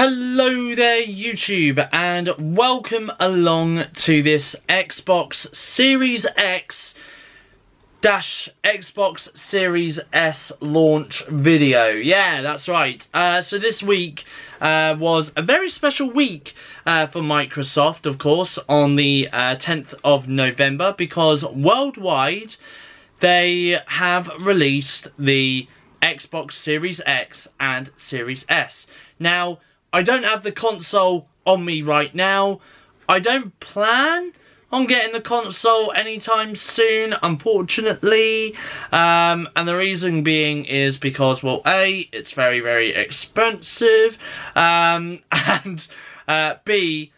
Hello there YouTube, and welcome along to this Xbox Series X Xbox Series S launch video. Yeah, that's right. So this week was a very special week for Microsoft, of course, on the 10th of November, because worldwide they have released the Xbox Series X and Series S. Now, I don't have the console on me right now. I don't plan on getting the console anytime soon, unfortunately. And the reason being is because, well, A, it's very, very expensive. And B,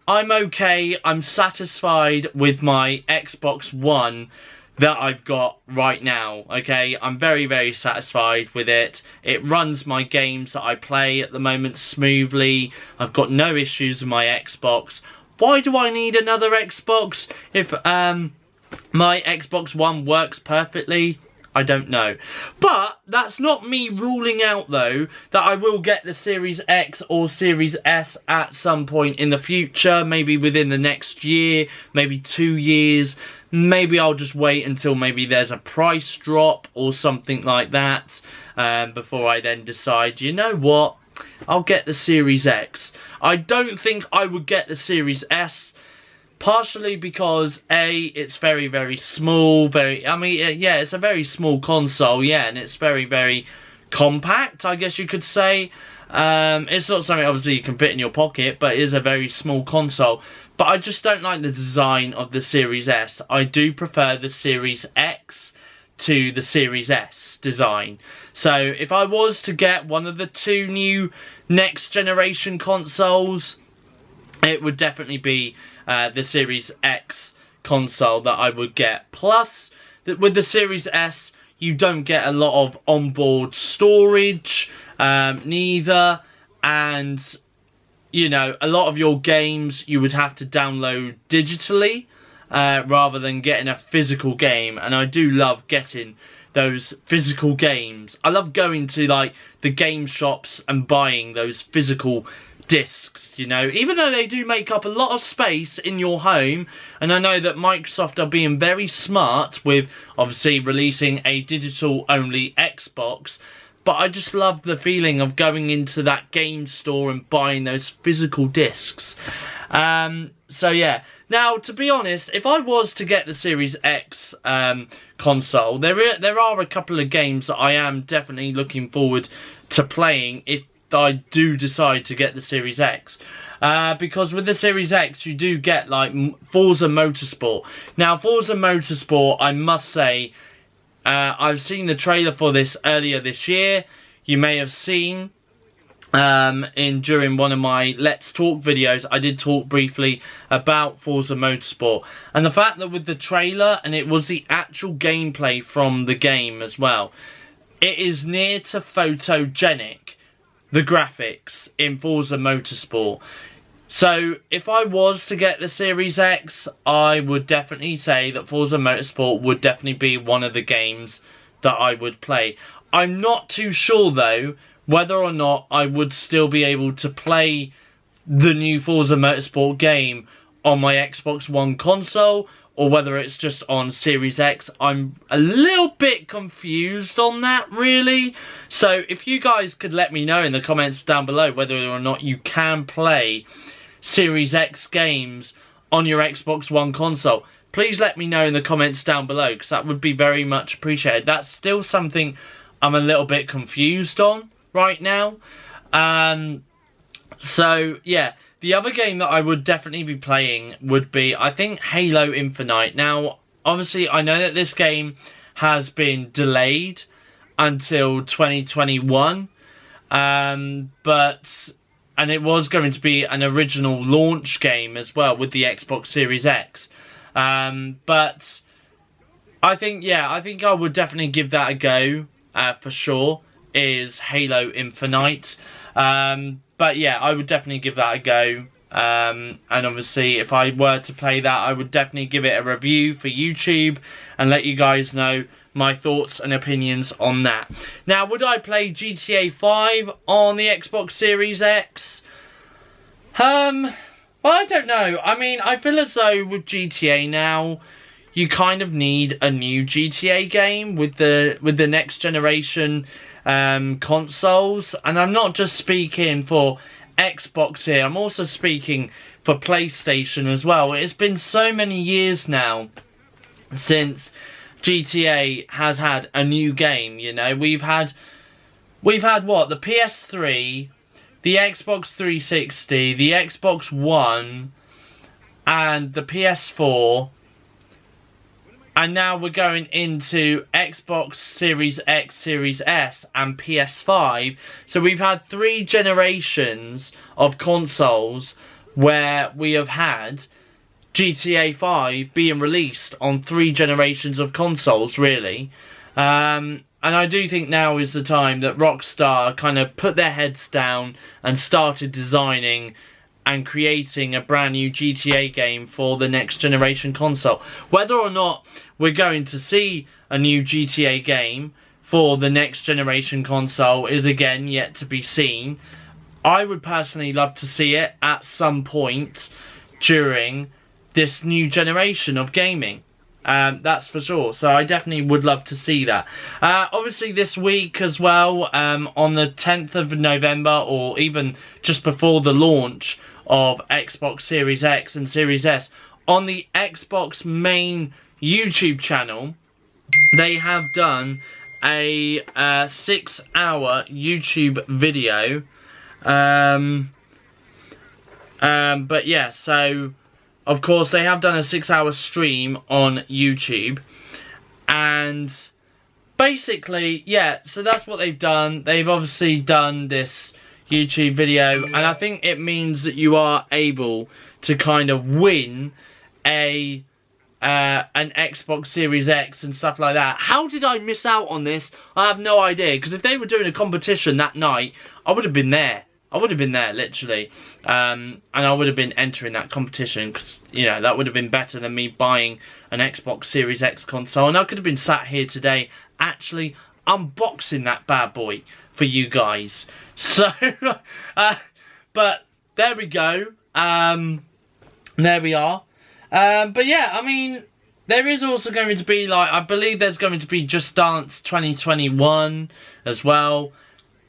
I'm okay. I'm satisfied with my Xbox One that I've got right now, okay? I'm very, very satisfied with it. It runs my games that I play at the moment smoothly. I've got no issues with my Xbox. Why do I need another Xbox if my Xbox One works perfectly? I don't know. But that's not me ruling out, though, that I will get the Series X or Series S at some point in the future, maybe within the next year, maybe 2 years. Maybe I'll just wait until maybe there's a price drop or something like that before I then decide, you know what, I'll get the Series X. I don't think I would get the Series S, partially because A, it's very, very small, yeah, it's a very small console, yeah, and it's very, very compact, I guess you could say. It's not something obviously you can fit in your pocket, but it is a very small console. But I just don't like the design of the Series S. I do prefer the Series X to the Series S design. So if I was to get one of the two new next generation consoles, it would definitely be the Series X console that I would get. Plus, with the Series S, you don't get a lot of onboard storage, neither, and you know, a lot of your games you would have to download digitally rather than getting a physical game. And I do love getting those physical games. I love going to like the game shops and buying those physical discs, you know, even though they do make up a lot of space in your home. And I know that Microsoft are being very smart with obviously releasing a digital only Xbox. But I just love the feeling of going into that game store and buying those physical discs. So yeah. Now, to be honest, if I was to get the Series X console, there are a couple of games that I am definitely looking forward to playing if I do decide to get the Series X. Because with the Series X, you do get like Forza Motorsport. Now, Forza Motorsport, I must say, I've seen the trailer for this earlier this year. You may have seen during one of my Let's Talk videos, I did talk briefly about Forza Motorsport. And the fact that with the trailer, and it was the actual gameplay from the game as well, it is near to photogenic, the graphics in Forza Motorsport. So, if I was to get the Series X, I would definitely say that Forza Motorsport would definitely be one of the games that I would play. I'm not too sure, though, whether or not I would still be able to play the new Forza Motorsport game on my Xbox One console, or whether it's just on Series X. I'm a little bit confused on that, really. So, if you guys could let me know in the comments down below whether or not you can play Series X games on your Xbox One console, please let me know in the comments down below, because that would be very much appreciated. That's still something I'm a little bit confused on right now. So yeah, the other game that I would definitely be playing would be, I think, Halo Infinite. Now, obviously, I know that this game has been delayed until 2021, and it was going to be an original launch game as well with the Xbox Series X. But I think, yeah, I think I would definitely give that a go, for sure, is Halo Infinite. But yeah, I would definitely give that a go. And obviously, if I were to play that, I would definitely give it a review for YouTube and let you guys know my thoughts and opinions on that. Now, would I play GTA 5 on the Xbox Series X? Well, I don't know. I mean, I feel as though with GTA now, you kind of need a new GTA game with the next generation consoles. And I'm not just speaking for Xbox here, I'm also speaking for PlayStation as well. It's been so many years now since GTA has had a new game, you know. We've had what? The PS3, the Xbox 360, the Xbox One, and the PS4. And now we're going into Xbox Series X, Series S, and PS5. So we've had 3 generations of consoles where we have had GTA 5 being released on 3 generations of consoles, really. And I do think now is the time that Rockstar kind of put their heads down and started designing and creating a brand new GTA game for the next generation console. Whether or not we're going to see a new GTA game for the next generation console is again yet to be seen. I would personally love to see it at some point during this new generation of gaming. That's for sure. So I definitely would love to see that. Obviously this week as well, on the 10th of November, or even just before the launch of Xbox Series X and Series S, on the Xbox main YouTube channel, they have done a 6-hour YouTube video. But yeah, so of course they have done a 6-hour stream on YouTube, and basically, yeah, so that's what they've done. They've obviously done this YouTube video, and I think it means that you are able to kind of win an Xbox Series X and stuff like that. How did I miss out on this? I have no idea, because if they were doing a competition that night, I would have been there. I would have been there, literally. And I would have been entering that competition, because, you know, that would have been better than me buying an Xbox Series X console. And I could have been sat here today, actually unboxing that bad boy for you guys. So, but there we go. There we are. But yeah, I mean, there is also going to be, like, I believe there's going to be Just Dance 2021 as well.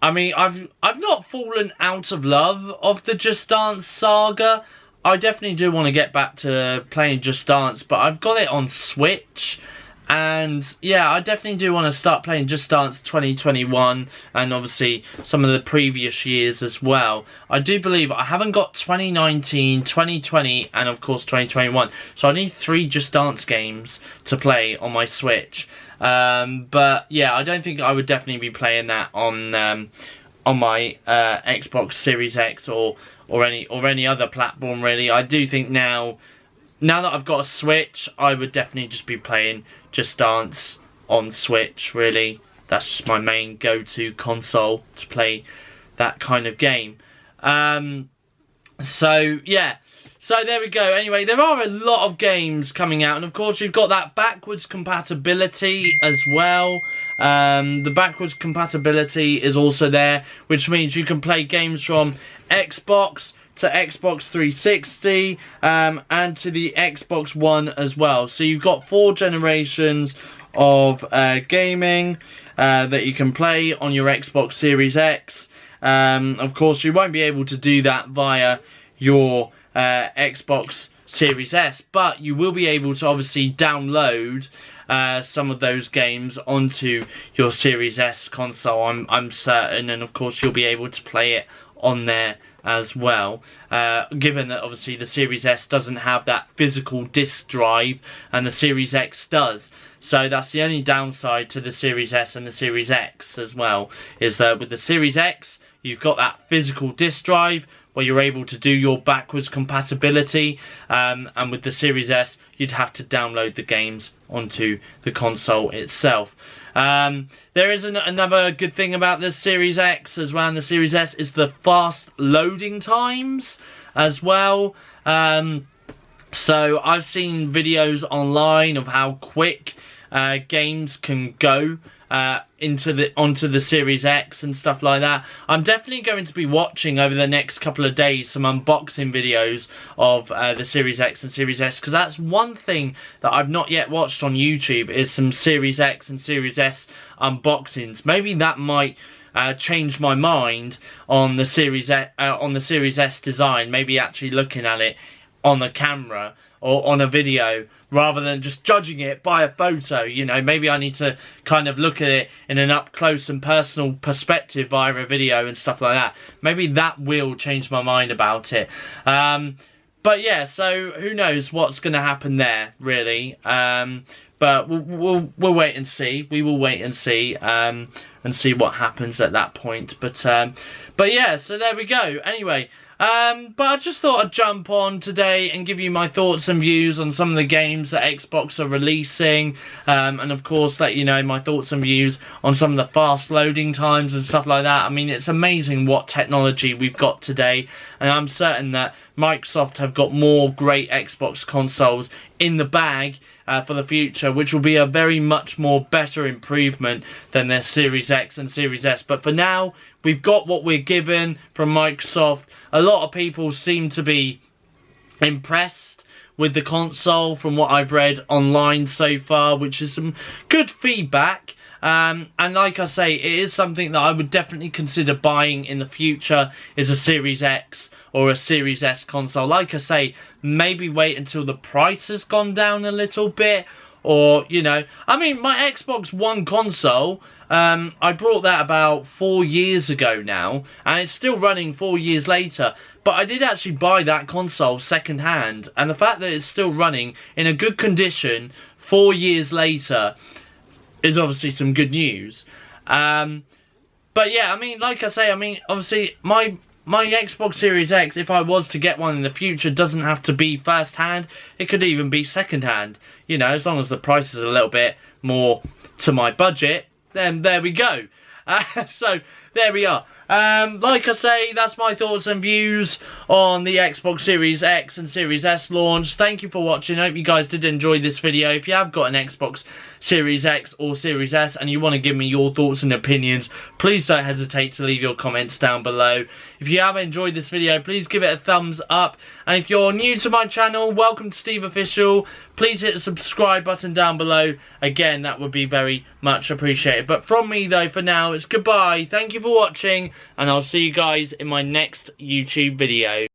I mean, I've not fallen out of love of the Just Dance saga. I definitely do want to get back to playing Just Dance, but I've got it on Switch. And yeah, I definitely do want to start playing Just Dance 2021, and obviously some of the previous years as well. I do believe I haven't got 2019, 2020, and of course 2021. So I need 3 Just Dance games to play on my Switch. But yeah, I don't think I would definitely be playing that on my Xbox Series X or any other platform, really. I do think now that I've got a Switch, I would definitely just be playing Just Dance on Switch, really. That's just my main go-to console to play that kind of game. So yeah, so there we go. Anyway, there are a lot of games coming out, and of course you've got that backwards compatibility as well. The backwards compatibility is also there, which means you can play games from Xbox to Xbox 360 and to the Xbox One as well. So you've got 4 generations of gaming that you can play on your Xbox Series X. Of course, you won't be able to do that via your Xbox Series S, but you will be able to obviously download some of those games onto your Series S console, I'm certain, and of course you'll be able to play it on there as well, given that obviously the Series S doesn't have that physical disc drive and the Series X does. So that's the only downside to the Series S and the Series X as well, is that with the Series X you've got that physical disc drive where you're able to do your backwards compatibility, and with the Series S you'd have to download the games onto the console itself. There is another good thing about the Series X as well, and the Series S, is the fast loading times as well. So I've seen videos online of how quick games can go onto the Series X and stuff like that. I'm definitely going to be watching over the next couple of days some unboxing videos of the Series X and Series S, because that's one thing that I've not yet watched on YouTube, is some Series X and Series S unboxings. Maybe that might change my mind on the Series S design. Maybe actually looking at it on the camera or on a video, rather than just judging it by a photo. You know, maybe I need to kind of look at it in an up close and personal perspective via a video and stuff like that. Maybe that will change my mind about it. But yeah, so who knows what's going to happen there, really. But we'll wait and see. We will wait and see what happens at that point. But yeah, so there we go. Anyway. But I just thought I'd jump on today and give you my thoughts and views on some of the games that Xbox are releasing, and of course let you know my thoughts and views on some of the fast loading times and stuff like that. I mean, it's amazing what technology we've got today, and I'm certain that Microsoft have got more great Xbox consoles in the bag for the future, which will be a very much more better improvement than their Series X and Series S. But for now, we've got what we're given from Microsoft. A lot of people seem to be impressed with the console from what I've read online so far, which is some good feedback. And like I say, it is something that I would definitely consider buying in the future, is a Series X or a Series S console. Like I say, maybe wait until the price has gone down a little bit, or, you know, I mean, my Xbox One console, I brought that about 4 years ago now, and it's still running 4 years later. But I did actually buy that console second hand, and the fact that it's still running in a good condition 4 years later is obviously some good news. But yeah, I mean, like I say, I mean, obviously my Xbox Series X, if I was to get one in the future, doesn't have to be first hand. It could even be second hand. You know, as long as the price is a little bit more to my budget, then there we go. So there we are. Like I say, that's my thoughts and views on the Xbox Series X and Series S launch. Thank you for watching. I hope you guys did enjoy this video. If you have got an Xbox Series X or Series S and you want to give me your thoughts and opinions, please don't hesitate to leave your comments down below. If you have enjoyed this video, please give it a thumbs up. And if you're new to my channel, welcome to SteveOfficial. Please hit the subscribe button down below. Again, that would be very much appreciated. But from me though, for now, it's goodbye. Thank you for watching, and I'll see you guys in my next YouTube video.